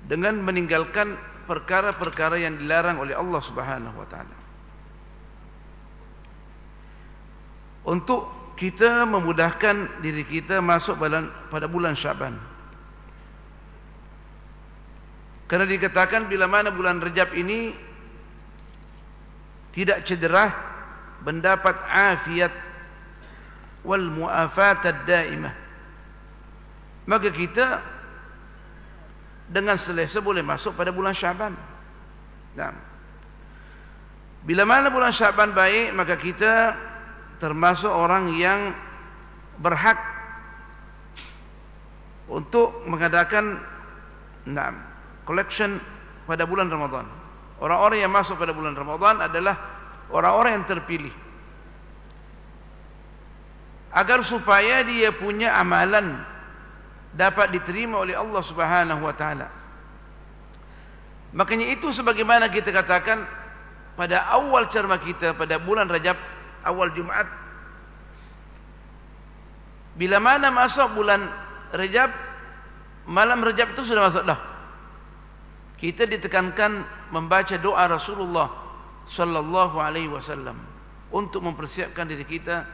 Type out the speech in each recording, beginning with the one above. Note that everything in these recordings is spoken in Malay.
dengan meninggalkan perkara-perkara yang dilarang oleh Allah Subhanahu wa taala. Untuk kita memudahkan diri kita masuk pada bulan Syaban. Karena dikatakan bila mana bulan Rajab ini tidak cedera, mendapat afiat wal muafat ad-daimah, maka kita dengan selesa boleh masuk pada bulan Syaban. Nah, bila mana bulan Syaban baik, maka kita termasuk orang yang berhak untuk mengadakan collection pada bulan Ramadan. Orang-orang yang masuk pada bulan Ramadan adalah orang-orang yang terpilih, agar supaya dia punya amalan dapat diterima oleh Allah Subhanahu wa taala. Makanya itu sebagaimana kita katakan pada awal ceramah kita pada bulan Rajab, awal Jumat, bila mana masuk bulan Rajab, malam Rajab itu sudah masuk dah, kita ditekankan membaca doa Rasulullah sallallahu alaihi wasallam untuk mempersiapkan diri kita,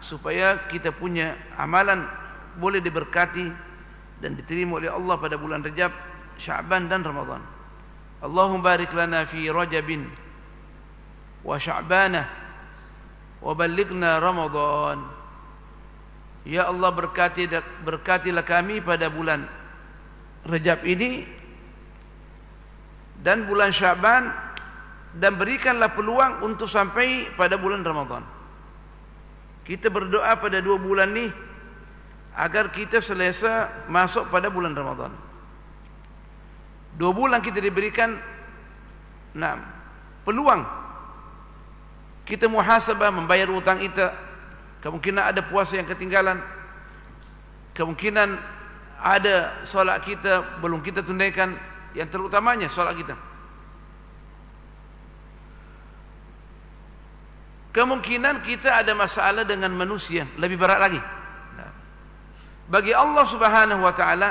supaya kita punya amalan boleh diberkati dan diterima oleh Allah pada bulan Rajab, Sya'ban dan Ramadan. Allahumma barik lana fi Rajabin wa Sya'banah wa ballighna Ramadan. Ya Allah, berkatilah kami pada bulan Rajab ini dan bulan Sya'ban, dan berikanlah peluang untuk sampai pada bulan Ramadan. Kita berdoa pada 2 bulan ini agar kita selesa masuk pada bulan Ramadan. 2 bulan kita diberikan peluang kita muhasabah, membayar hutang kita. Kemungkinan ada puasa yang ketinggalan, kemungkinan ada solat kita belum kita tunaikan, yang terutamanya solat kita. Kemungkinan kita ada masalah dengan manusia, lebih berat lagi. Bagi Allah Subhanahu wa taala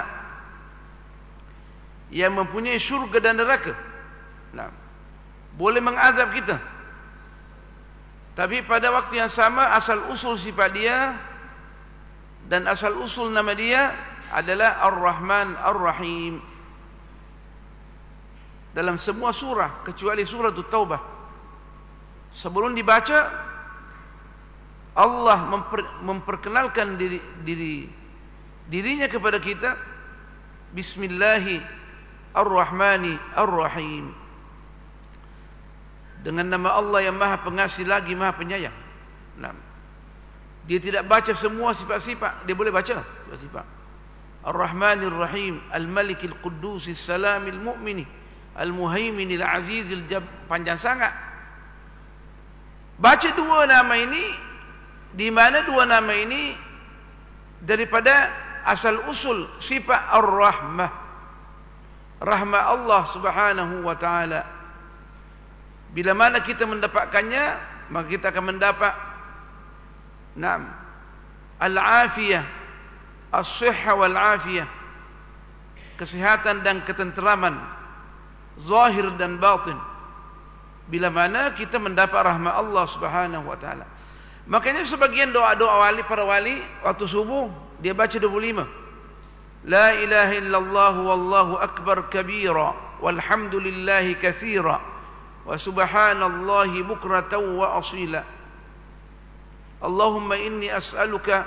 yang mempunyai syurga dan neraka, boleh mengazab kita, tapi pada waktu yang sama asal usul sifat dia dan asal usul nama dia adalah Ar-Rahman Ar-Rahim. Dalam semua surah kecuali surah At-Taubah, sebelum dibaca Allah memperkenalkan dirinya kepada kita, Bismillahirrahmanirrahim, dengan nama Allah yang Maha Pengasih lagi Maha Penyayang. Dia tidak baca semua sifat-sifat, dia boleh baca sifat-sifat. Ar-Rahmanir-Rahim, Al-Malikil Quddusis Salamil Mu'mini, Al-Muhaiminil Azizil Jab, panjang sangat. Baca 2 nama ini, di mana 2 nama ini daripada asal usul sifat Ar-Rahmah, rahmat Allah Subhanahu wa taala. Bila mana kita mendapatkannya, maka kita akan mendapat al-afiyah, as-sihha wal-afiyah, kesehatan dan ketenteraman zahir dan batin. Bila mana kita mendapat rahmat Allah Subhanahu wa taala. Makanya sebagian doa-doa wali, para wali waktu subuh dia baca 25. La ilaha illallah wallahu akbar kabira walhamdulillahi katsira wa subhanallahi bukratan wa asila. Allahumma inni as'aluka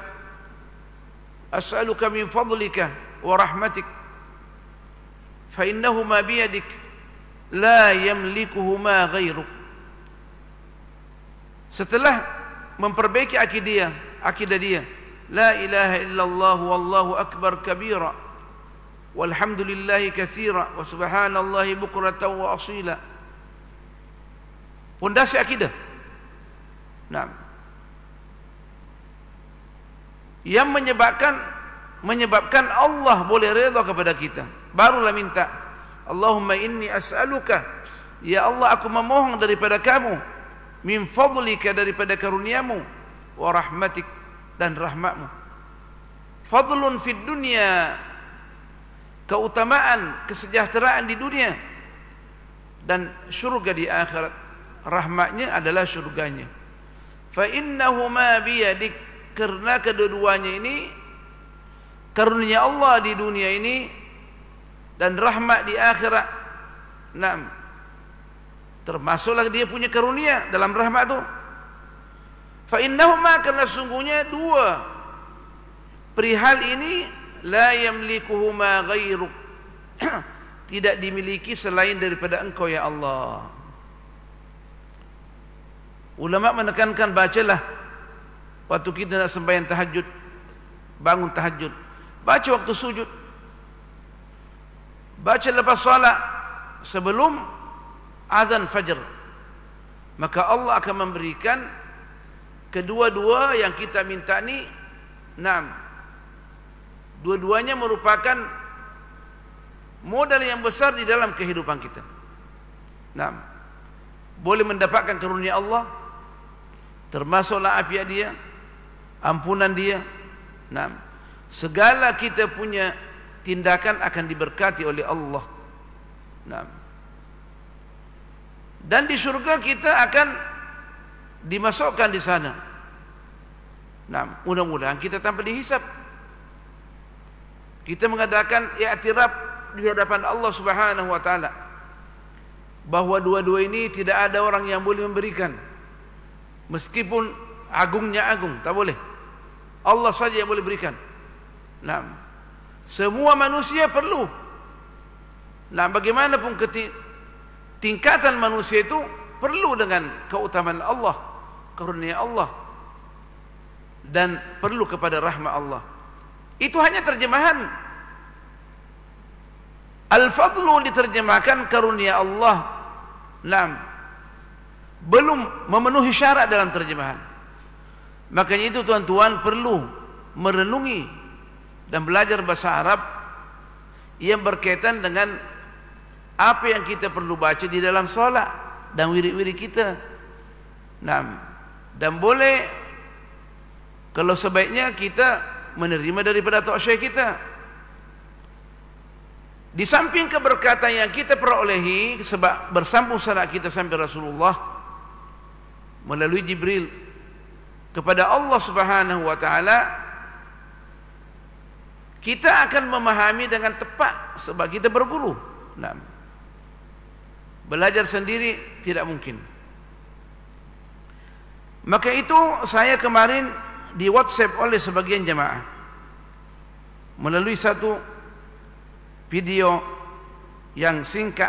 min fadlika wa rahmatik fa innahuma biyadik la yamlikuhuma ghairuk. Setelah memperbaiki akidah dia, la ilaha illallah wallahu akbar kabira walhamdulillahi katsira wa subhanallahi bukratan wa asila. Pondasi akidah. Yang menyebabkan Allah boleh redha kepada kita, barulah minta Allahumma inni as'aluka, ya Allah aku memohon daripada kamu, min fadlika, daripada karuniamu, wa rahmatik, dan rahmatmu. Fadlun fid dunya, keutamaan, kesejahteraan di dunia dan surga di akhirat. Rahmatnya adalah surganya. Fa innahuma biyadik, karena kedua-duanya ini karunia Allah di dunia ini dan rahmat di akhirat. Naam, termasuklah dia punya karunia dalam rahmat itu. Fa innahuma, karena sungguhnya dua perihal ini la yamlikuhuma ghairuk, tidak dimiliki selain daripada engkau ya Allah. Ulama menekankan, bacalah waktu kita nak sembahyang tahajud, bangun tahajud, baca waktu sujud, baca lepas salat, sebelum azan fajar, maka Allah akan memberikan kedua-dua yang kita minta ni. Naam, dua-duanya merupakan modal yang besar di dalam kehidupan kita. Naam, boleh mendapatkan karunia Allah, termasuklah afiat dia, ampunan dia. Naam, segala kita punya tindakan akan diberkati oleh Allah. Naam, dan di surga kita akan dimasukkan di sana. Naam, mudah-mudahan kita tanpa dihisap. Kita mengadakan i'tiraf di hadapan Allah Subhanahu wa taala bahwa dua-dua ini tidak ada orang yang boleh memberikan, meskipun agungnya agung, tak boleh. Allah saja yang boleh berikan. Nah, semua manusia perlu. Nah, bagaimanapun tingkatan manusia itu perlu dengan keutamaan Allah, karunia Allah, dan perlu kepada rahmat Allah. Itu hanya terjemahan. Al-fadlu diterjemahkan karunia Allah. Nah, belum memenuhi syarat dalam terjemahan. Makanya itu tuan-tuan perlu merenungi dan belajar bahasa Arab yang berkaitan dengan apa yang kita perlu baca di dalam solat dan wirid-wirid kita. Nah, dan boleh kalau sebaiknya kita menerima daripada tok syekh kita. Di samping keberkatan yang kita perolehi sebab bersambung salat kita sampai Rasulullah melalui Jibril kepada Allah Subhanahu wa taala, kita akan memahami dengan tepat sebab kita berguru. Nah, belajar sendiri tidak mungkin. Maka itu saya kemarin di WhatsApp oleh sebagian jemaah melalui satu video yang singkat,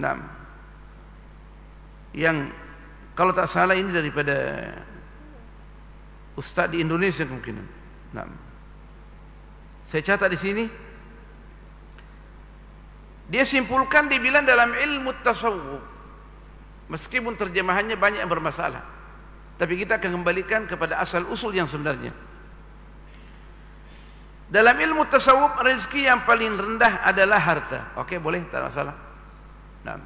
nah, yang kalau tak salah ini daripada ustaz di Indonesia mungkin. Nah, saya catat di sini. Dia simpulkan, dibilang dalam ilmu tasawuf, meskipun terjemahannya banyak yang bermasalah, tapi kita akan kembalikan kepada asal usul yang sebenarnya. Dalam ilmu tasawuf, rezeki yang paling rendah adalah harta. Oke, boleh, tak ada masalah. Nah,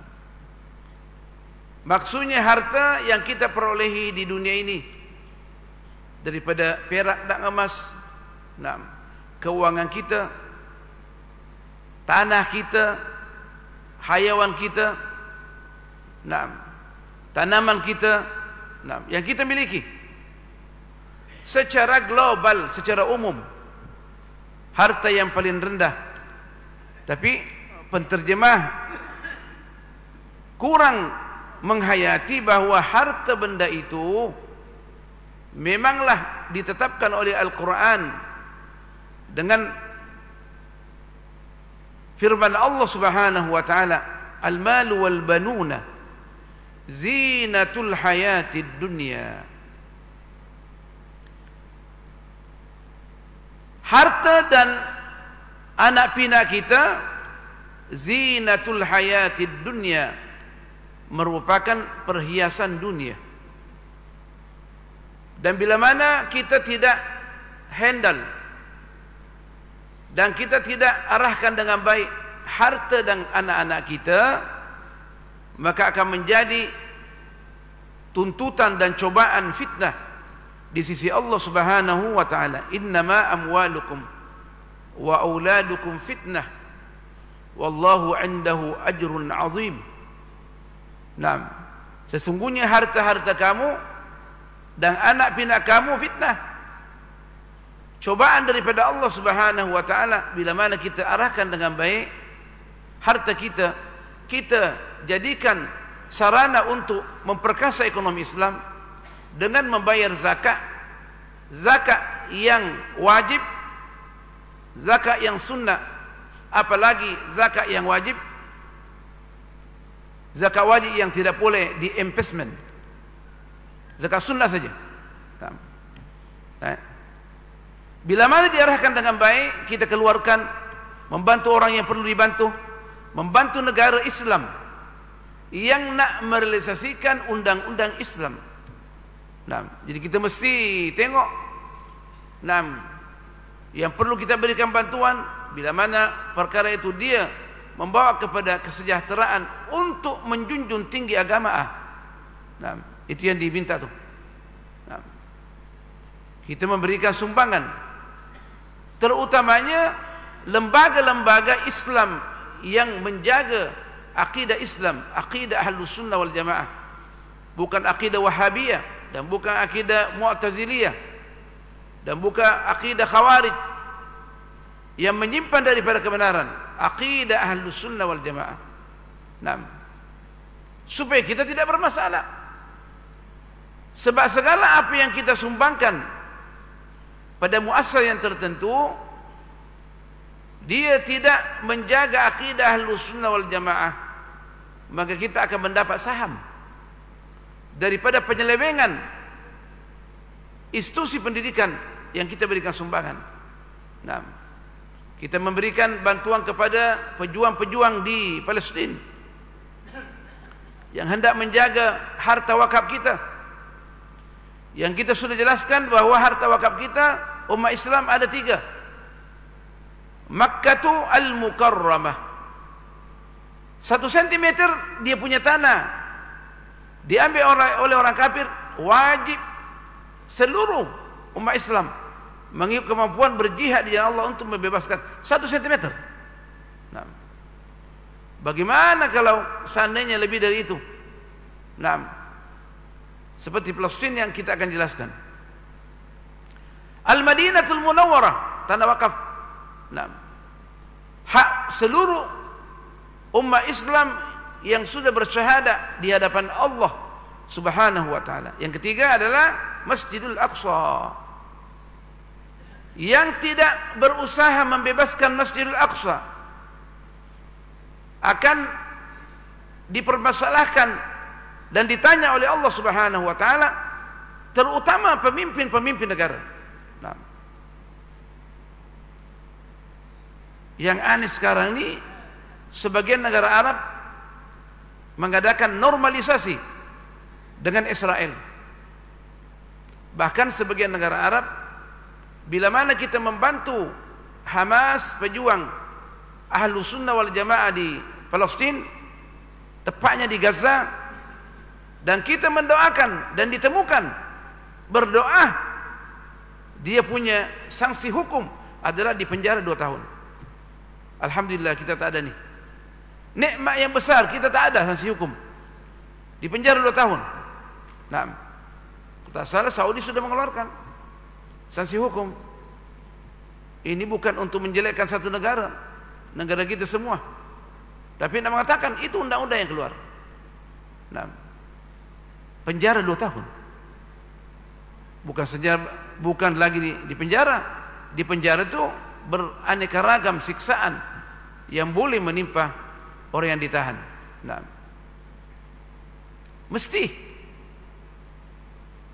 maksudnya harta yang kita perolehi di dunia ini daripada perak dan emas. Nah, keuangan kita, tanah kita, hayawan kita, nah, tanaman kita, nah, yang kita miliki secara global, secara umum, harta yang paling rendah. Tapi penterjemah kurang menghayati bahawa harta benda itu memanglah ditetapkan oleh Al-Quran dengan firman Allah Subhanahu wa taala, al-malu wal banuna zinatul hayatid dunya. Harta dan anak pinak kita zinatul hayatid dunya, merupakan perhiasan dunia. Dan bila mana kita tidak handle dan kita tidak arahkan dengan baik harta dan anak-anak kita, maka akan menjadi tuntutan dan cobaan fitnah di sisi Allah Subhanahu wa taala. Innama amwalukum wa auladukum fitnah wallahu 'indahu ajrun 'azim. Naam, sesungguhnya harta-harta kamu dan anak pinak kamu fitnah, cobaan daripada Allah Subhanahu wa taala. Bila mana kita arahkan dengan baik harta kita, kita jadikan sarana untuk memperkasa ekonomi Islam dengan membayar zakat, zakat yang wajib, zakat yang sunnah, apalagi zakat yang wajib. Zakat wajib yang tidak boleh di investment, zakat sunnah saja. Bila mana diarahkan dengan baik, kita keluarkan, membantu orang yang perlu dibantu, membantu negara Islam yang nak merealisasikan undang-undang Islam. Jadi kita mesti tengok yang perlu kita berikan bantuan. Bila mana perkara itu dia membawa kepada kesejahteraan untuk menjunjung tinggi agama, itu yang diminta tu. Kita memberikan sumbangan, terutamanya lembaga-lembaga Islam yang menjaga akidah Islam, akidah Ahlus Sunnah wal Jamaah, bukan akidah Wahabiyah dan bukan akidah Mu'taziliyah dan bukan akidah Khawarij yang menyimpan daripada kebenaran, akidah Ahlus Sunnah wal Jamaah. Supaya kita tidak bermasalah. Sebab segala apa yang kita sumbangkan pada muassasah yang tertentu, dia tidak menjaga akidah Ahlus Sunnah wal Jamaah, maka kita akan mendapat saham daripada penyelewengan institusi pendidikan yang kita berikan sumbangan. Kita memberikan bantuan kepada pejuang-pejuang di Palestin yang hendak menjaga harta wakaf kita. Yang kita sudah jelaskan bahawa harta wakaf kita umat Islam ada 3. Makkatu al-Mukarramah, 1 cm dia punya tanah diambil oleh orang kafir, wajib seluruh umat Islam mengikut kemampuan berjihad di jalan Allah untuk membebaskan 1 cm. Bagaimana kalau seandainya lebih dari itu? Seperti Palestin yang kita akan jelaskan. Al-Madinatul Munawwarah, tanah wakaf, hak seluruh umat Islam yang sudah bersyahadat di hadapan Allah Subhanahu wa taala. Yang ketiga adalah Masjidul Aqsa. Yang tidak berusaha membebaskan Masjidil Aqsa akan dipermasalahkan dan ditanya oleh Allah Subhanahu wa taala, terutama pemimpin-pemimpin negara. Yang aneh sekarang ini, sebagian negara Arab mengadakan normalisasi dengan Israel. Bahkan sebagian negara Arab, bila mana kita membantu Hamas, pejuang Ahlus Sunnah wal Jamaah di Palestin, tepatnya di Gaza, dan kita mendoakan dan ditemukan berdoa, dia punya sanksi hukum adalah di penjara 2 tahun. Alhamdulillah kita tak ada nih. Nikmat yang besar, kita tak ada sanksi hukum. Di penjara 2 tahun. Tak salah, Saudi sudah mengeluarkan sanksi hukum. Ini bukan untuk menjelekkan satu negara, negara kita semua, tapi nak mengatakan itu undang-undang yang keluar. Penjara 2 tahun. Bukan lagi di penjara. Di penjara itu beraneka ragam siksaan yang boleh menimpa orang yang ditahan.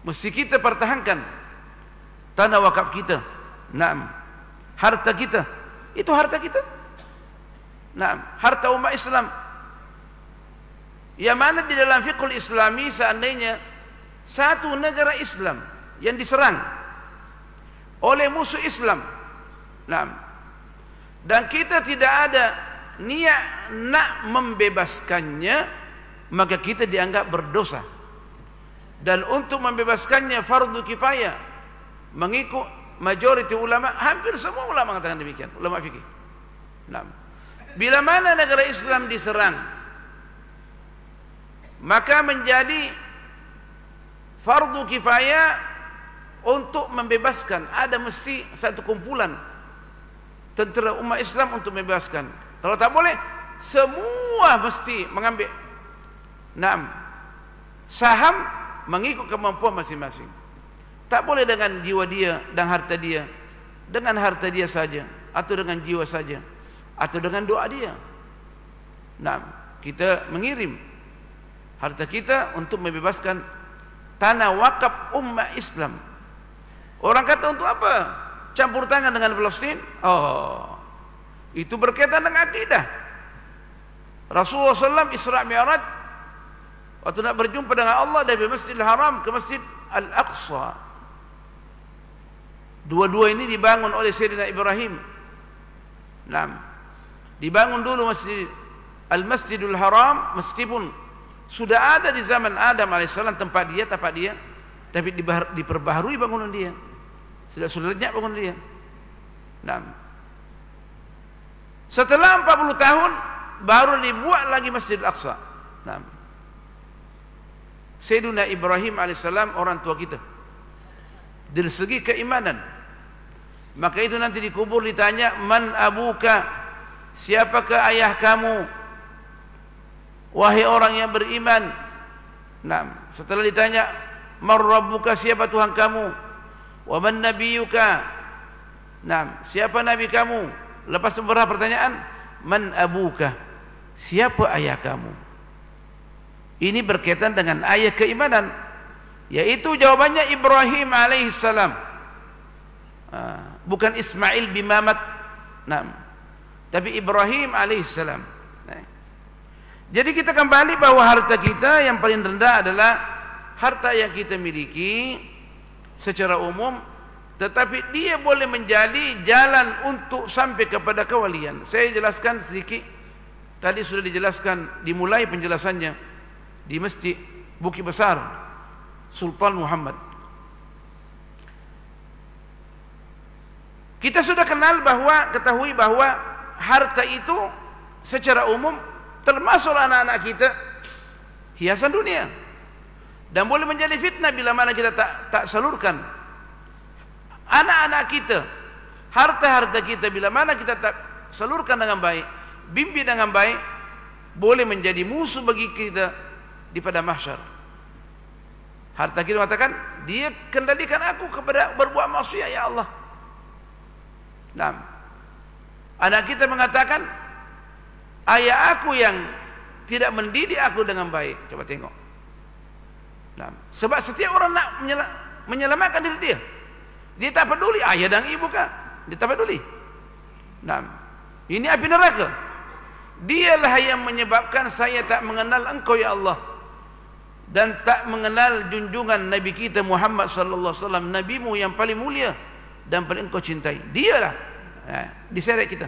Mesti kita pertahankan tanah wakaf kita. Harta kita, itu harta kita. Harta umat Islam. Yang mana di dalam fiqhul Islami, seandainya satu negara Islam yang diserang oleh musuh Islam, dan kita tidak ada niat nak membebaskannya, maka kita dianggap berdosa. Dan untuk membebaskannya fardu kifayah, mengikut majority ulama, hampir semua ulama mengatakan demikian, ulama fikih. Nah, bila mana negara Islam diserang, maka menjadi fardu kifayah untuk membebaskan. Ada mesti satu kumpulan tentera umat Islam untuk membebaskan. Kalau tak boleh, semua mesti mengambil saham mengikut kemampuan masing-masing. Tak boleh dengan jiwa dia dan harta dia, dengan harta dia saja, atau dengan jiwa saja, atau dengan doa dia. Kita mengirim harta kita untuk membebaskan tanah wakaf umat Islam. Orang kata untuk apa? Campur tangan dengan Palestin? Oh, itu berkaitan dengan akidah. Rasulullah SAW Isra Mi'raj, waktu nak berjumpa dengan Allah dari Masjidil Haram ke Masjid Al-Aqsa. Dua-dua ini dibangun oleh Sayyidina Ibrahim. Dibangun dulu Al-Masjidul Haram, meskipun sudah ada di zaman Adam AS tempat dia, tapi diperbaharui bangunan dia. Sudah lenyap bangunan dia. Setelah 40 tahun baru dibuat lagi Masjid Al-Aqsa. Sayyidina Ibrahim AS orang tua kita, dari segi keimanan, maka itu nanti dikubur ditanya, man abuka, siapakah ayah kamu wahai orang yang beriman? Setelah ditanya man rabbuka, siapa Tuhan kamu? Wa man nabiyuka, siapa nabi kamu? Lepas beberapa pertanyaan, man abuka, siapa ayah kamu? Ini berkaitan dengan ayat keimanan, yaitu jawabannya Ibrahim alaihissalam, bukan Ismail bin Mamat, tapi Ibrahim alaihissalam. Jadi kita kembali bahwa harta kita yang paling rendah adalah harta yang kita miliki secara umum, tetapi dia boleh menjadi jalan untuk sampai kepada kewalian. Saya jelaskan sedikit, tadi sudah dijelaskan, dimulai penjelasannya di Masjid Bukit Besar Sultan Muhammad. Kita sudah ketahui bahwa harta itu secara umum, termasuk anak-anak kita, hiasan dunia, dan boleh menjadi fitnah bila mana kita tak salurkan. Anak-anak kita, harta-harta kita, bila mana kita tak salurkan dengan baik, bimbing dengan baik, boleh menjadi musuh bagi kita di pada mahsyar. Harta kita mengatakan, dia kendalikan aku kepada berbuat maksiat, ya Allah. Anak kita mengatakan, ayah aku yang tidak mendidik aku dengan baik. Coba tengok. Sebab setiap orang nak menyelamatkan diri dia, dia tak peduli ayah dan ibu kan, dia tak peduli. Ini api neraka. Dialah yang menyebabkan saya tak mengenal engkau, ya Allah, dan tak mengenal junjungan Nabi kita Muhammad sallallahu alaihi wasallam, nabimu yang paling mulia dan paling engkau cintai. Dialah diseret kita.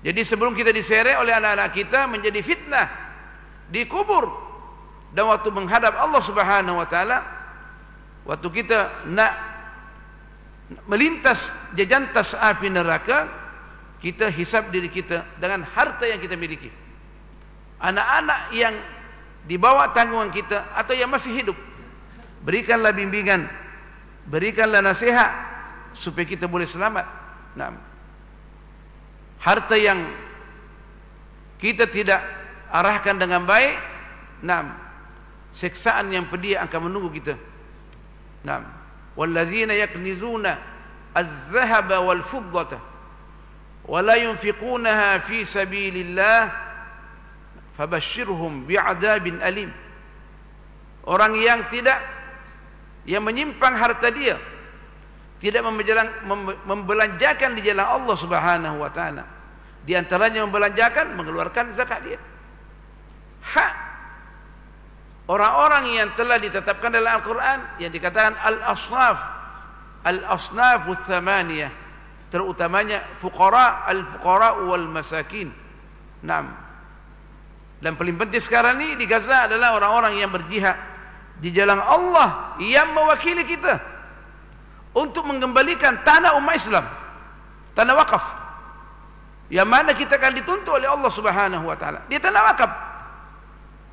Jadi sebelum kita diseret oleh anak-anak kita menjadi fitnah, dikubur, dan waktu menghadap Allah Subhanahu wa taala, waktu kita nak melintas jejantas api neraka, kita hisab diri kita dengan harta yang kita miliki. Anak-anak yang di bawah tanggungan kita atau yang masih hidup, berikanlah bimbingan, berikanlah nasihat supaya kita boleh selamat. Harta yang kita tidak arahkan dengan baik, siksaan yang pedih akan menunggu kita. Walladzina yaknizuna az-zahaba wal fiddata wa la yunfiqunaha fi sabilillah fabashshirhum bi'adzabin alim. Orang yang menyimpang harta dia, tidak membelanjakan di jalan Allah Subhanahu wa taala. Di antaranya membelanjakan, mengeluarkan zakat dia. Hak orang-orang yang telah ditetapkan dalam Al-Quran, yang dikatakan al-asnafus thamaniyah, terutamanya al-fuqara wal masakin. Dan paling penting sekarang ini di Gaza adalah orang-orang yang berjihad di jalan Allah, yang mewakili kita untuk mengembalikan tanah umat Islam, tanah wakaf, yang mana kita akan dituntut oleh Allah Subhanahu wa taala. Dia tanah wakaf.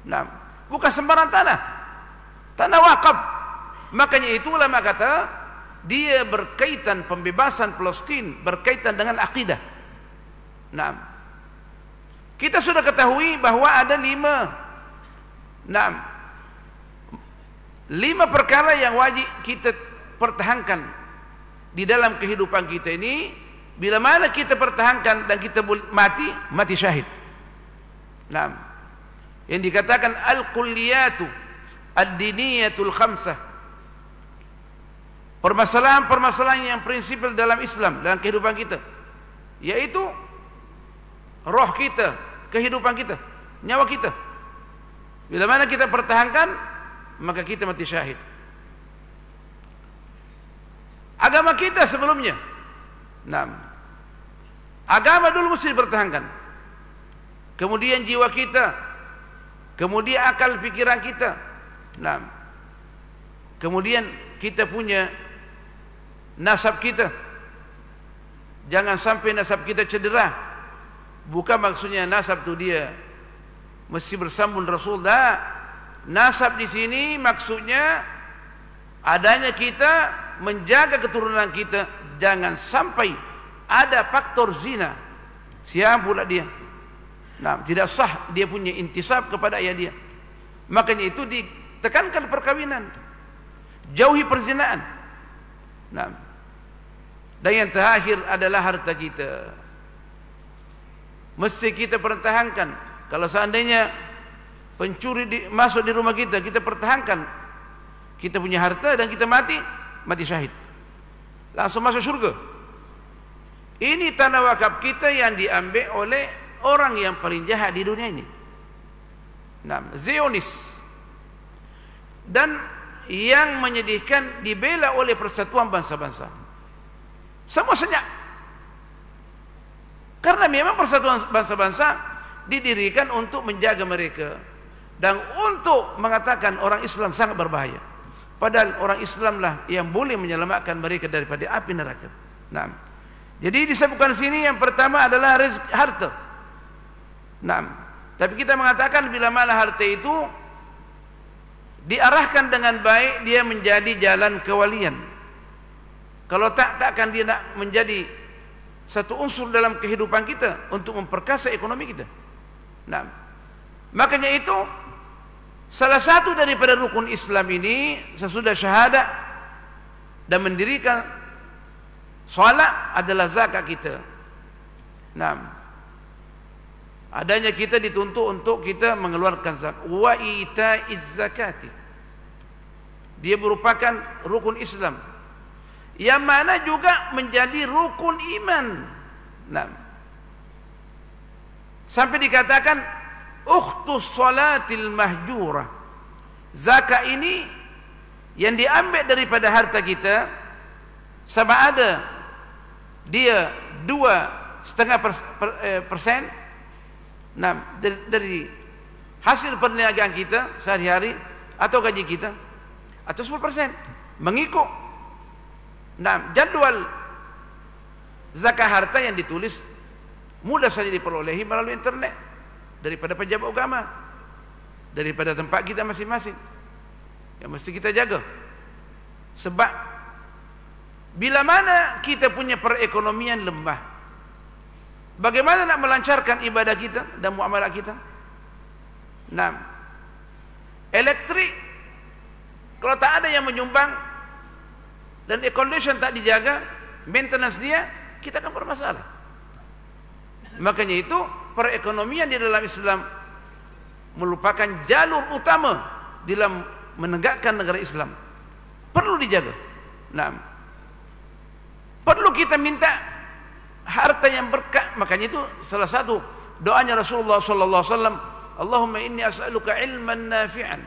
Nah, bukan sembarang tanah. Tanah wakaf. Makanya itu ulama kata dia berkaitan pembebasan Palestin berkaitan dengan akidah. Nah, kita sudah ketahui bahwa ada 5 perkara yang wajib kita pertahankan di dalam kehidupan kita ini. Bila mana kita pertahankan dan kita mati syahid. Nah, yang dikatakan al-kulliyatu ad-diniyatul khamsah, permasalahan-permasalahan yang prinsipil dalam Islam, dalam kehidupan kita, yaitu roh kita, kehidupan kita, nyawa kita. Bila mana kita pertahankan, maka kita mati syahid. Agama kita sebelumnya, agama dulu mesti dipertahankan. Kemudian jiwa kita, kemudian akal pikiran kita. Kemudian kita punya nasab kita. Jangan sampai nasab kita cedera. Bukan maksudnya nasab itu dia mesti bersambung Rasul. Nasab di sini maksudnya adanya kita menjaga keturunan kita, jangan sampai ada faktor zina. Siapa pula dia? Tidak sah dia punya intisab kepada ayah dia. Makanya itu ditekankan perkawinan, jauhi perzinaan. Dan yang terakhir adalah harta kita. Mesti kita pertahankan. Kalau seandainya pencuri masuk di rumah kita, kita pertahankan. Kita punya harta dan kita mati syahid, langsung masuk surga. Ini tanah wakaf kita yang diambil oleh orang yang paling jahat di dunia ini, Zionis, dan yang menyedihkan dibela oleh Persatuan Bangsa-Bangsa. Semua senyap, karena memang Persatuan Bangsa-Bangsa didirikan untuk menjaga mereka dan untuk mengatakan orang Islam sangat berbahaya. Padahal orang Islamlah yang boleh menyelamatkan mereka daripada api neraka. Jadi disebutkan sini yang pertama adalah rezeki, harta. Tapi kita mengatakan bila mana harta itu diarahkan dengan baik, dia menjadi jalan kewalian. Kalau takkan dia nak menjadi satu unsur dalam kehidupan kita untuk memperkasa ekonomi kita. Makanya itu salah satu daripada rukun Islam ini sesudah syahadat dan mendirikan solat adalah zakat kita. Adanya kita dituntut untuk kita mengeluarkan zakat. Wa itaiz zakati. Dia merupakan rukun Islam yang mana juga menjadi rukun iman. Sampai dikatakan ukhtus salatil mahjurah. Zakat ini yang diambil daripada harta kita, sama ada dia 2,5% dari hasil perniagaan kita sehari-hari atau gaji kita, atau 10% mengikut jadwal zakat harta yang ditulis, mudah saja diperolehi melalui internet daripada pejabat agama, daripada tempat kita masing-masing, yang mesti kita jaga. Sebab bila mana kita punya perekonomian lemah, bagaimana nak melancarkan ibadah kita dan muamalah kita? Elektrik kalau tak ada yang menyumbang dan air condition tak dijaga, maintenance dia, kita akan bermasalah. Makanya itu perekonomian di dalam Islam merupakan jalur utama dalam menegakkan negara Islam. Perlu dijaga. Perlu kita minta harta yang berkah. Makanya itu salah satu doanya Rasulullah sallallahu alaihi wasallam, Allahumma inni as'aluka ilman nafi'an.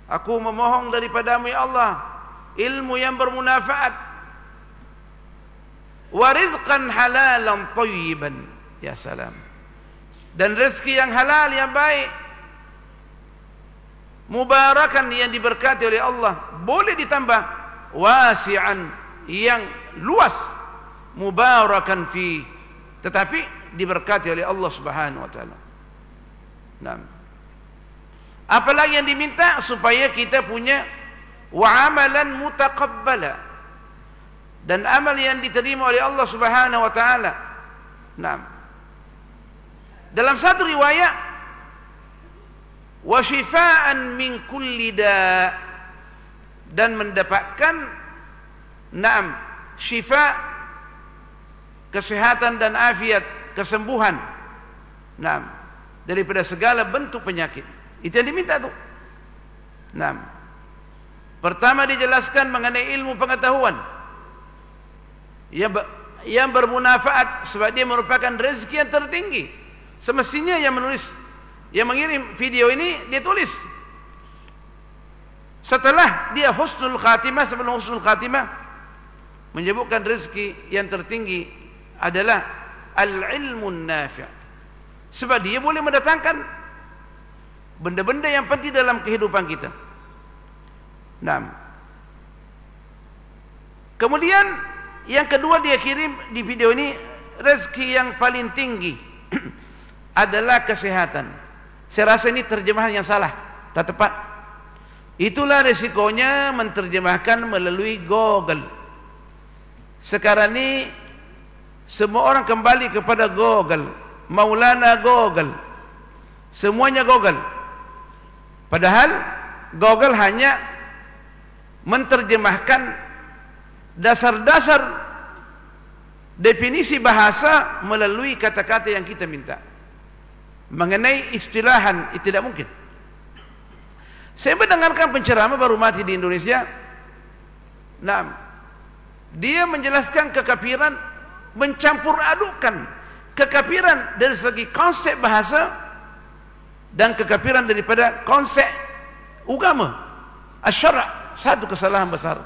Aku memohon daripadamu ya Allah ilmu yang bermanfaat, wa rizqan halalan thayyiban. Ya salam. Dan rezeki yang halal yang baik, mubarakan yang diberkati oleh Allah. Boleh ditambah wasi'an yang luas, mubarakan fi, tetapi diberkati oleh Allah Subhanahu wa taala. Nah, apalagi yang diminta? Supaya kita punya wa amalan mutaqabbala, dan amal yang diterima oleh Allah Subhanahu wa taala. Nah, dalam satu riwayat, wa shifaan min kulli da, dan mendapatkan syifa, kesehatan dan afiat, kesembuhan daripada segala bentuk penyakit. Itu yang diminta tuh. Pertama dijelaskan mengenai ilmu pengetahuan yang bermanfaat, sebab dia merupakan rezeki yang tertinggi. Semestinya yang menulis, yang mengirim video ini, dia tulis setelah dia husnul khatimah, sebelum husnul khatimah menyebutkan rezeki yang tertinggi adalah al-ilmun nafi', sebab dia boleh mendatangkan benda-benda yang penting dalam kehidupan kita. Kemudian yang kedua dia kirim di video ini, rezeki yang paling tinggi adalah kesehatan. Saya rasa ini terjemahan yang salah, tak tepat. Itulah resikonya menterjemahkan melalui Google. Sekarang ini semua orang kembali kepada Google, Maulana Google, semuanya Google. Padahal Google hanya menterjemahkan dasar-dasar definisi bahasa melalui kata-kata yang kita minta. Mengenai istilahan itu tidak mungkin. Saya mendengarkan penceramah baru mati di Indonesia. Dia menjelaskan kekafiran, mencampur adukkan kekafiran dari segi konsep bahasa dan kekafiran daripada konsep agama, asy-syara'. Satu kesalahan besar,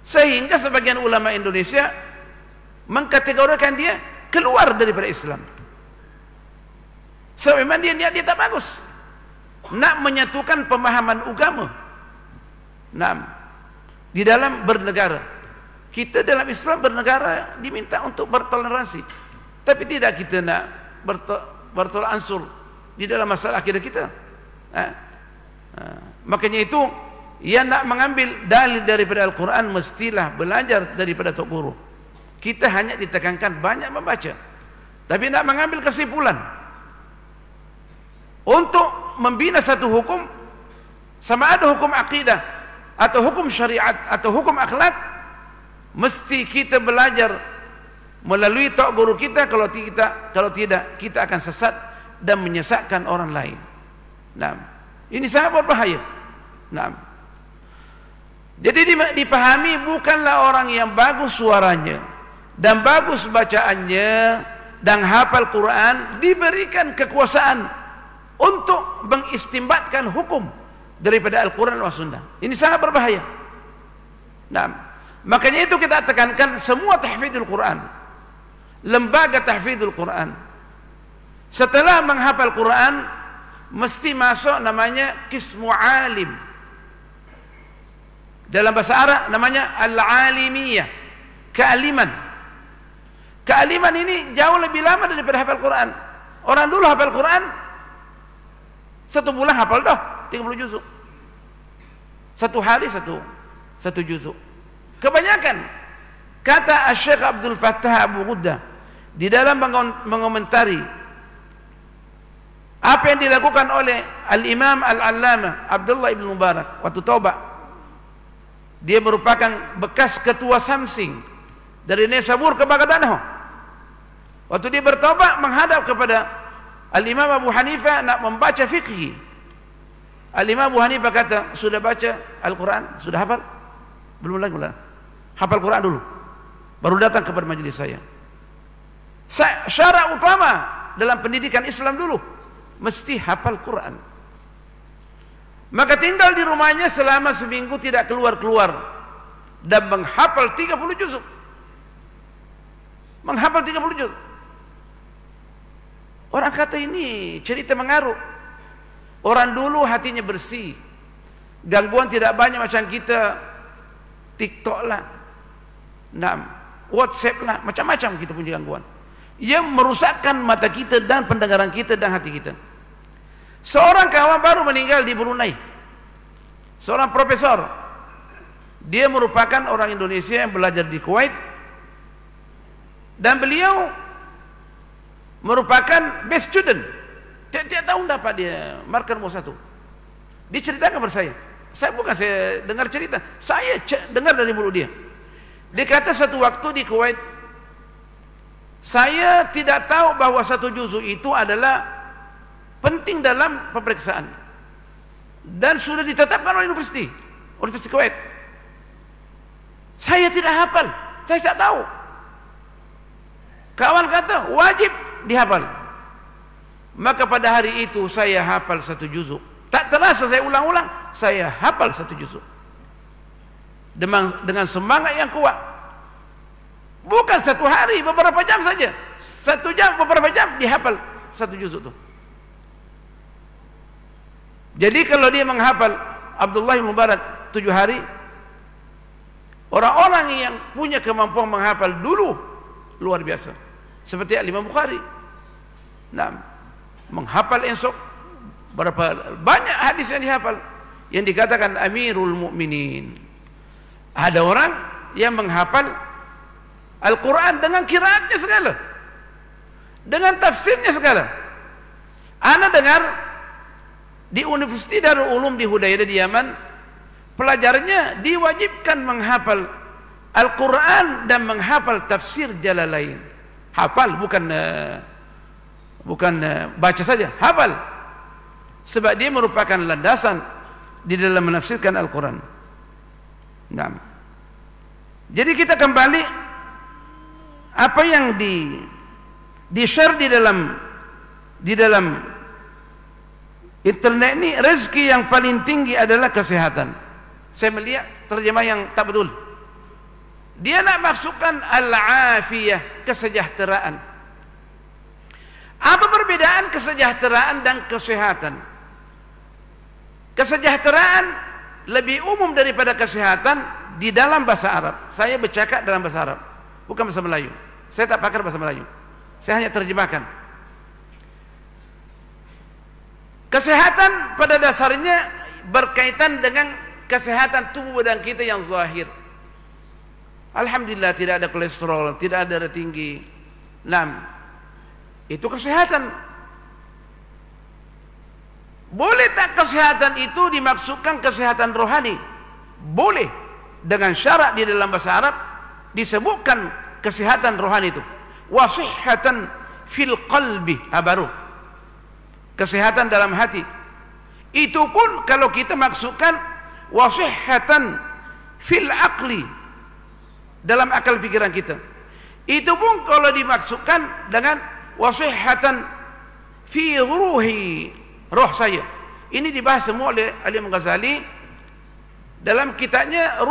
sehingga sebagian ulama Indonesia mengkategorikan dia keluar daripada Islam. So memang dia tak bagus nak menyatukan pemahaman agama di dalam bernegara. Kita dalam Islam bernegara diminta untuk bertoleransi, tapi tidak kita nak bertolak ansur di dalam masalah akidah kita. Makanya itu, yang nak mengambil dalil daripada Al-Quran mestilah belajar daripada tok guru. Kita hanya ditekankan banyak membaca, tapi nak mengambil kesimpulan untuk membina satu hukum, sama ada hukum akidah atau hukum syariat atau hukum akhlak, mesti kita belajar melalui tok guru kita. Kalau tidak kita akan sesat dan menyesatkan orang lain. Ini sangat berbahaya. Jadi dipahami, bukanlah orang yang bagus suaranya dan bagus bacaannya dan hafal Quran diberikan kekuasaan untuk mengistimbatkan hukum daripada Al-Quran wa Sunnah. Ini sangat berbahaya. Makanya itu kita tekankan semua tahfidzul Quran, lembaga tahfidzul Quran, setelah menghafal Quran mesti masuk namanya qismu alim. Dalam bahasa Arab namanya al-alimiyah, kealiman. Kealiman ini jauh lebih lama daripada hafal Quran. Orang dulu hafal Quran 1 bulan hafal dah 30 juzuk. 1 hari satu juzuk. Kebanyakan, kata Syekh Abdul Fattah Abu Ghuddah di dalam mengomentari apa yang dilakukan oleh Al-Imam Al-Allamah Abdullah Ibn Mubarak waktu taubat. Dia merupakan bekas ketua Samsing dari Nisabur ke Baghdad. Waktu dia bertaubat menghadap kepada Al-Imam Abu Hanifah nak membaca fiqh. Al-Imam Abu Hanifah kata, sudah baca Al-Quran? Sudah hafal? Belum lagi. Hafal Quran dulu, baru datang kepada majlis saya. Syarat utama dalam pendidikan Islam dulu mesti hafal Quran. Maka tinggal di rumahnya selama seminggu tidak keluar-keluar dan menghafal 30 juzuk. Menghafal 30 juzuk. Orang kata ini cerita mengaruh. Orang dulu hatinya bersih, gangguan tidak banyak macam kita. TikTok lah, Nah, WhatsApp lah, macam-macam kita punya gangguan yang merusakkan mata kita dan pendengaran kita dan hati kita. Seorang kawan baru meninggal di Brunei, seorang profesor. Dia merupakan orang Indonesia yang belajar di Kuwait, dan beliau merupakan best student. Tiap-tiap tahun dapat dia marker nomor 1. Diceritakan kepada saya. Saya dengar cerita, saya dengar dari mulut dia. Dia kata satu waktu di Kuwait, saya tidak tahu bahwa 1 juzuk itu adalah penting dalam pemeriksaan, dan sudah ditetapkan oleh Universiti Kuwait. Saya tidak hafal, saya tidak tahu. Kawan kata wajib dihafal. Maka pada hari itu saya hafal 1 juzuk. Tak terasa saya ulang-ulang, saya hafal 1 juzuk dengan semangat yang kuat. Bukan 1 hari, beberapa jam saja. 1 jam, beberapa jam dihafal 1 juzuk itu. Jadi kalau dia menghafal Abdullah bin Mubarak 7 hari, orang-orang yang punya kemampuan menghafal dulu luar biasa. Seperti Imam Bukhari. Nah, menghafal esok berapa banyak hadis yang dihafal, yang dikatakan Amirul Mukminin. Ada orang yang menghafal Al-Quran dengan qiraatnya segala, dengan tafsirnya segala. Ana dengar di Universiti Darul Ulum di Hudaydah di Yaman, pelajarnya diwajibkan menghafal Al-Quran dan menghafal tafsir Jalalain. Hafal, bukan baca saja, hafal. Sebab dia merupakan landasan di dalam menafsirkan Al-Quran. Nah, jadi kita kembali, apa yang di-share di dalam internet ini, rezeki yang paling tinggi adalah kesehatan. Saya melihat terjemah yang tak betul. Dia nak masukkan al-afiyah, kesejahteraan. Apa perbedaan kesejahteraan dan kesehatan? Kesejahteraan lebih umum daripada kesehatan di dalam bahasa Arab. Saya bercakap dalam bahasa Arab, bukan bahasa Melayu. Saya tak pakar bahasa Melayu, saya hanya terjemahkan. Kesehatan pada dasarnya berkaitan dengan kesehatan tubuh badan kita yang zahir. Alhamdulillah tidak ada kolesterol, tidak ada darah tinggi. Itu kesehatan. Boleh tak kesehatan itu dimaksudkan kesehatan rohani? Boleh, dengan syarat di dalam bahasa Arab disebutkan kesehatan rohani itu. Wasihhatan fil qalbi, baru kesehatan dalam hati. Itu pun kalau kita maksudkan wasihhatan fil aqli, dalam akal pikiran kita. Itu pun kalau dimaksudkan dengan wasihhatan fi ruhi, roh saya. Ini dibahas semua oleh Imam Ghazali dalam kitabnya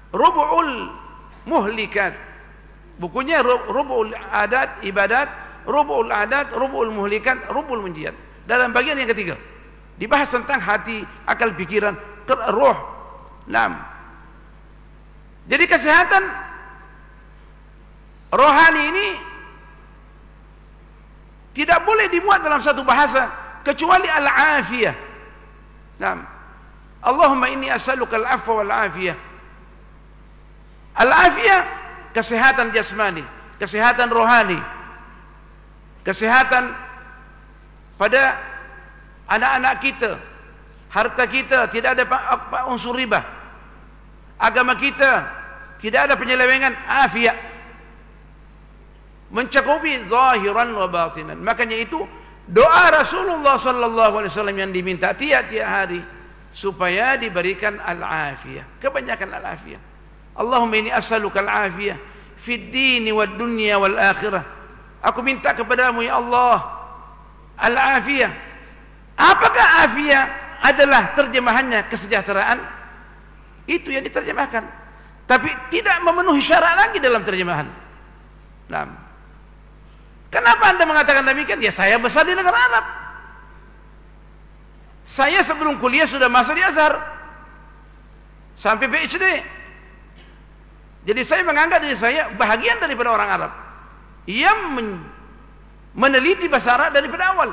Rubu'ul Muhlikat. Bukunya Rubu'ul Adat Ibadat, Rubu'ul Adat, Rubu'ul Muhlikat, Rubu'ul Munjiyat. Dalam bagian yang ketiga dibahas tentang hati, akal pikiran, roh. Jadi kesehatan rohani ini tidak boleh dimuat dalam satu bahasa kecuali al-afiyah. Allahumma inni as'aluka al-afwa wal-afiyah. Al-afiyah, kesehatan jasmani, kesehatan rohani, kesehatan pada anak-anak kita, harta kita tidak ada unsur riba, agama kita tidak ada penyelewengan, afiyah, mencakupi zahiran wa batinan. Makanya itu doa Rasulullah sallallahu alaihi wasallam yang diminta tiap-tiap hari supaya diberikan al-afiyah, kebanyakan al-afiyah. Allahumma inni as'aluka al-afiyah fid dini wad dunya wal akhirah. Aku minta kepadamu ya Allah al-afiyah. Apakah afiyah adalah terjemahannya kesejahteraan? Itu yang diterjemahkan, tapi tidak memenuhi syarat lagi dalam terjemahan. Kenapa Anda mengatakan demikian? Ya, saya besar di negara Arab. Saya sebelum kuliah sudah masuk di Azhar sampai PhD. Jadi saya menganggap diri saya bahagian daripada orang Arab yang meneliti bahasa Arab daripada awal.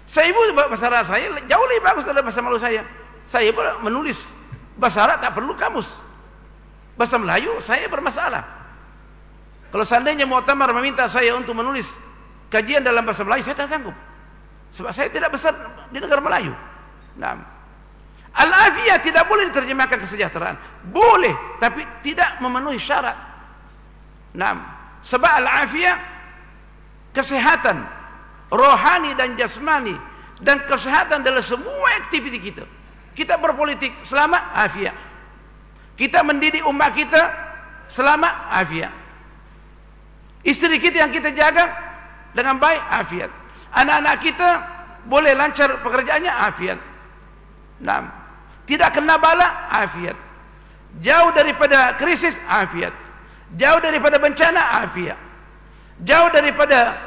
Saya ibu bahasa Arab saya jauh lebih bagus daripada bahasa Melayu saya. Saya pun menulis bahasa Arab tak perlu kamus. Bahasa Melayu saya bermasalah. Kalau seandainya Muktamar meminta saya untuk menulis kajian dalam bahasa Melayu, saya tak sanggup. Sebab saya tidak besar di negara Melayu. Nah, al-afiyah tidak boleh diterjemahkan kesejahteraan. Boleh, tapi tidak memenuhi syarat. Nah, sebab al-afiyah kesehatan rohani dan jasmani, dan kesehatan dalam semua aktiviti kita. Kita berpolitik selamat, afiat. Kita mendidik umat kita selamat, afiat. Isteri kita yang kita jaga dengan baik, afiat. Anak-anak kita boleh lancar pekerjaannya, afiat. Nah, tidak kena bala, afiat. Jauh daripada krisis, afiat. Jauh daripada bencana, afiat. Jauh daripada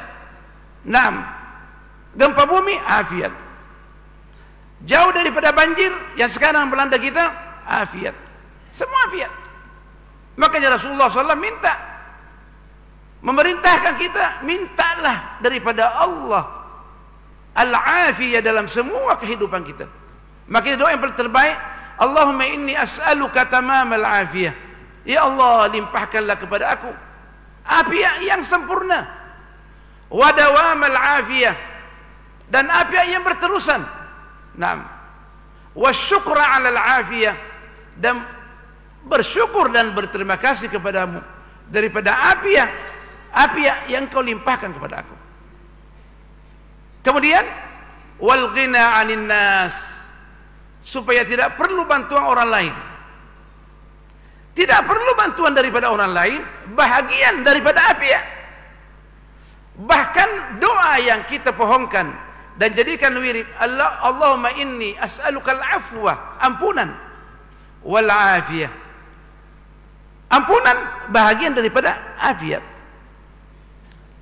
gempa bumi, afiat. Jauh daripada banjir yang sekarang melanda kita, afiat. Semua afiat. Makanya Rasulullah SAW minta, memerintahkan kita, mintalah daripada Allah al-afiyah dalam semua kehidupan kita. Makanya doa yang paling terbaik, Allahumma inni as'aluka tamamal afiyah. Ya Allah, limpahkanlah kepada aku afiyah yang sempurna, wa dawamal afiyah, dan afiyah yang berterusan. Naam. Wa syukra 'alal afiyah, dan bersyukur dan berterima kasih kepadamu daripada afiyah yang kau limpahkan kepada aku. Kemudian wal ghina 'anil nas, supaya tidak perlu bantuan orang lain. Tidak perlu bantuan daripada orang lain, bahagian daripada afiyah. Bahkan doa yang kita pohonkan dan jadikan wirid, Allahumma inni as'aluka al-afwa, ampunan, wal afiyah. Ampunan bahagian daripada afiat.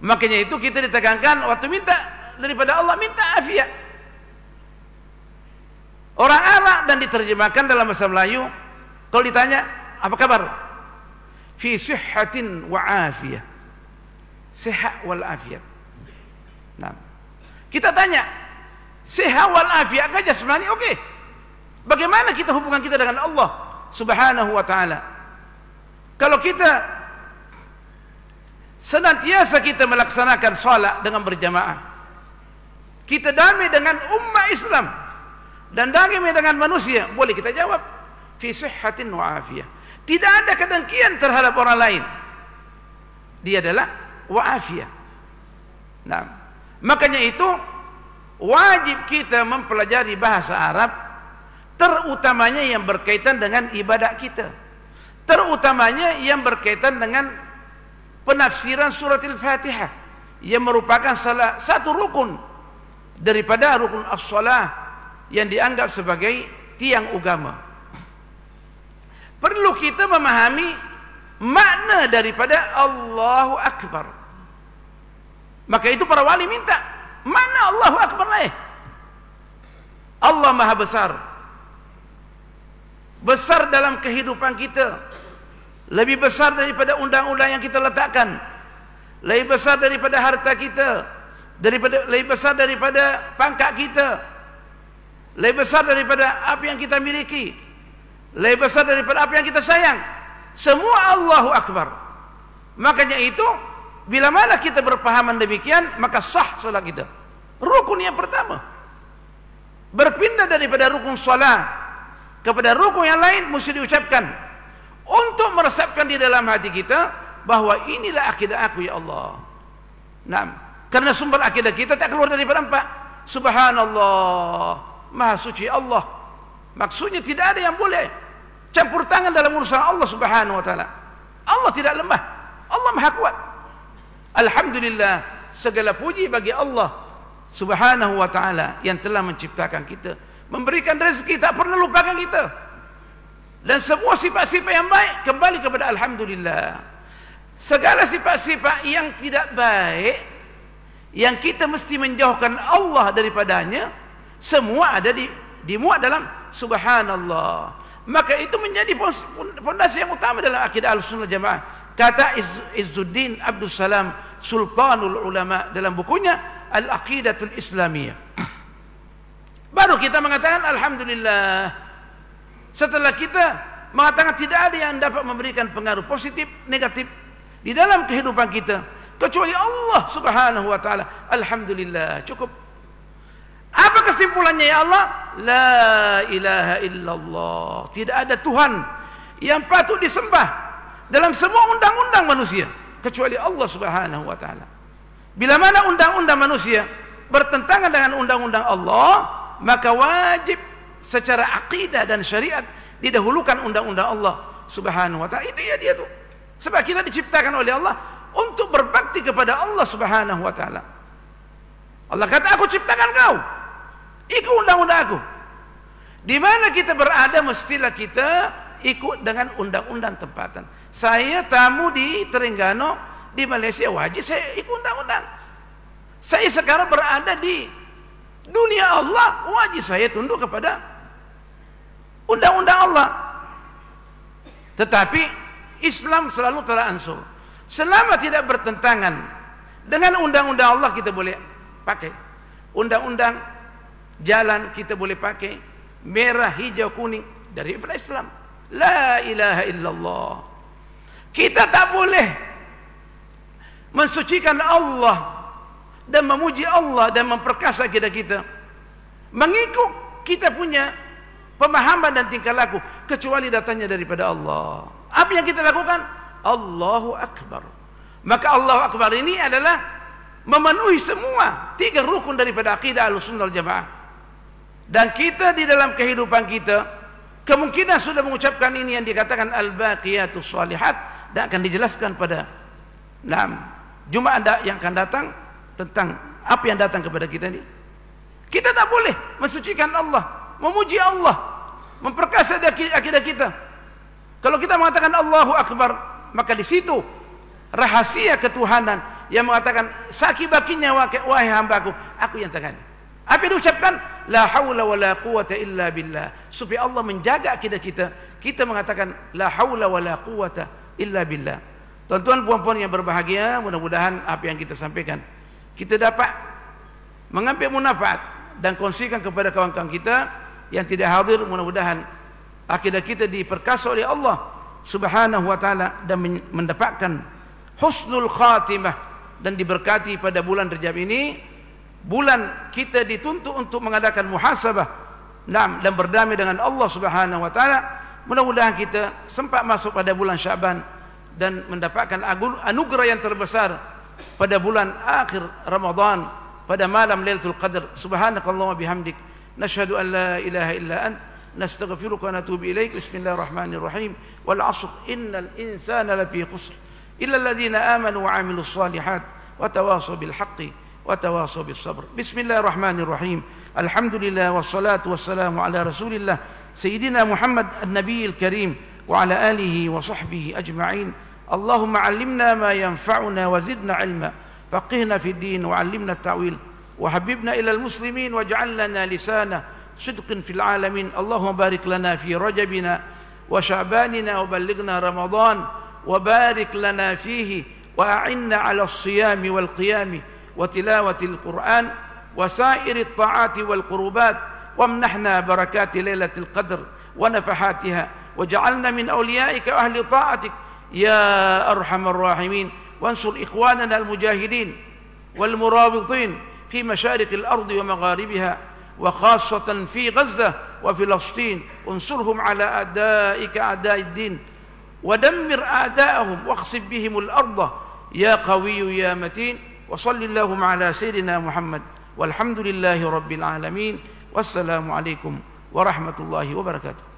Makanya itu kita ditekankan waktu minta daripada Allah, minta afiat. Orang Arab dan diterjemahkan dalam bahasa Melayu, kalau ditanya apa kabar, fi sihhatin wa afiyah, sehat wal afiyat. Nah, kita tanya, sehat wal afiyat ke jasmani? Oke. Bagaimana kita hubungan kita dengan Allah Subhanahu wa taala? Kalau kita senantiasa kita melaksanakan salat dengan berjamaah, kita damai dengan ummah Islam dan damai dengan manusia, boleh kita jawab fi sihhatin wa afiyah. Tidak ada kedengkian terhadap orang lain. Dia adalah wa afiyah. Nah, makanya itu wajib kita mempelajari bahasa Arab, terutamanya yang berkaitan dengan ibadah kita, terutamanya yang berkaitan dengan penafsiran surat Al-Fatihah, yang merupakan salah satu rukun daripada rukun as-salah yang dianggap sebagai tiang agama. Perlu kita memahami makna daripada Allahu Akbar. Maka itu para wali minta, mana Allahu Akbar lah. Allah Maha Besar. Besar dalam kehidupan kita, lebih besar daripada undang-undang yang kita letakkan, lebih besar daripada harta kita, lebih besar daripada pangkat kita, lebih besar daripada apa yang kita miliki, lebih besar daripada apa yang kita sayang. Semua Allahu Akbar. Makanya itu, bila mana kita berpahaman demikian, maka sah solat kita. Rukun yang pertama, berpindah daripada rukun solat kepada rukun yang lain, mesti diucapkan untuk meresapkan di dalam hati kita bahwa inilah akidah aku, ya Allah. Nah, karena sumber akidah kita tak keluar daripada empat. Subhanallah, Maha Suci Allah. Maksudnya tidak ada yang boleh campur tangan dalam urusan Allah Subhanahu wa taala. Allah tidak lemah, Allah Maha kuat. Alhamdulillah, segala puji bagi Allah Subhanahu wa taala yang telah menciptakan kita, memberikan rezeki, tak pernah lupakan kita, dan semua sifat-sifat yang baik kembali kepada alhamdulillah. Segala sifat-sifat yang tidak baik yang kita mesti menjauhkan Allah daripadanya, semua ada dimuat dalam subhanallah. maka itu menjadi fondasi yang utama dalam akidah Ahlussunnah Jamaah. Kata Izzuddin Abdul Salam Sultanul Ulama dalam bukunya Al-Aqidatul Islamiyah. Baru kita mengatakan alhamdulillah. Setelah kita mengatakan tidak ada yang dapat memberikan pengaruh positif, negatif di dalam kehidupan kita kecuali Allah Subhanahu wa taala. Alhamdulillah, cukup. Apa kesimpulannya ya Allah? La ilaha illallah. Tidak ada Tuhan yang patut disembah dalam semua undang-undang manusia kecuali Allah Subhanahu wa taala. Bila mana undang-undang manusia bertentangan dengan undang-undang Allah, maka wajib secara akidah dan syariat didahulukan undang-undang Allah Subhanahu wa taala. Itu ya dia tuh. Sebab kita diciptakan oleh Allah untuk berbakti kepada Allah Subhanahu wa taala. Allah kata, aku ciptakan kau, ikut undang-undang aku. Di mana kita berada mestilah kita ikut dengan undang-undang tempatan. Saya tamu di Terengganu di Malaysia, wajib saya ikut undang-undang. Saya sekarang berada di dunia Allah, wajib saya tunduk kepada undang-undang Allah. Tetapi Islam selalu teransur. Selama tidak bertentangan dengan undang-undang Allah, kita boleh pakai. Undang-undang jalan kita boleh pakai, merah, hijau, kuning, dari Islam. La ilaha illallah. Kita tak boleh mensucikan Allah dan memuji Allah dan memperkasa kita mengikut kita punya pemahaman dan tingkah laku kecuali datangnya daripada Allah. Apa yang kita lakukan? Allahu Akbar. Maka Allahu Akbar ini adalah memenuhi semua 3 rukun daripada akidah Ahlussunnah wal Jamaah. Dan kita di dalam kehidupan kita kemungkinan sudah mengucapkan ini yang dikatakan al-baqiyatus shalihat, dan akan dijelaskan pada Jumat yang akan datang tentang apa yang datang kepada kita ini. Kita tak boleh mensucikan Allah, memuji Allah, memperkasa akidah kita. Kalau kita mengatakan Allahu Akbar, maka di situ rahasia ketuhanan yang mengatakan sakibakinya wahai hambaku, aku yang tangani. Apa yang diucapkan? La haula wa la quwata illa billah. Supaya Allah menjaga akidah kita, kita mengatakan la haula wa la quwata illa billah. Tuan-tuan puan-puan yang berbahagia, mudah-mudahan apa yang kita sampaikan kita dapat mengambil manfaat dan kongsikan kepada kawan-kawan kita yang tidak hadir. Mudah-mudahan akidah kita diperkasa oleh Allah Subhanahu wa taala dan mendapatkan husnul khatimah dan diberkati pada bulan Rajab ini. Bulan kita dituntut untuk mengadakan muhasabah dan berdamai dengan Allah Subhanahu wa taala. Mudah-mudahan kita sempat masuk pada bulan Syaban dan mendapatkan anugerah yang terbesar pada bulan akhir Ramadan, pada malam Lailatul Qadar. Subhanakallahumma bihamdik, nashhadu an la ilaha illa ant, nastaghfiruka wa natubu ilaik. Bismillahirrahmanirrahim. Wal 'ashr innal insana lafi khusr illa alladhina amanu wa 'amilus shalihat wa tawasaw bil haqqi wa tawasaw bis sabr. Bismillahirrahmanirrahim. Alhamdulillah wassalatu wassalamu ala Rasulillah Sayyidina Muhammad an-Nabiyil Karim wa ala alihi wa sahbihi ajma'in. Allahumma 'allimna ma yanfa'una wa zidna 'ilma, faqihna fid din wa 'allimna at-ta'wil wa habibna ila al-muslimin waj'al lana lisana sidqin fil 'alamin. Allahumma barik lana fi rajabina wa sya'banina wa ballighna ramadan wa barik lana fihi wa a'inna 'ala as-siyami wal qiyami wa tilawati al-Qur'an wa sa'iri at-ta'ati wal qurubat. وامنحنا بركات ليلة القدر ونفحاتها وجعلنا من أوليائك وأهل طاعتك يا أرحم الراحمين. وانصر إخواننا المجاهدين والمرابطين في مشارق الأرض ومغاربها وخاصة في غزة وفلسطين. انصرهم على أعدائك أعداء الدين ودمر أعداءهم واخسف بهم الأرض يا قوي يا متين. وصل اللهم على سيدنا محمد والحمد لله رب العالمين. Wassalamualaikum warahmatullahi wabarakatuh.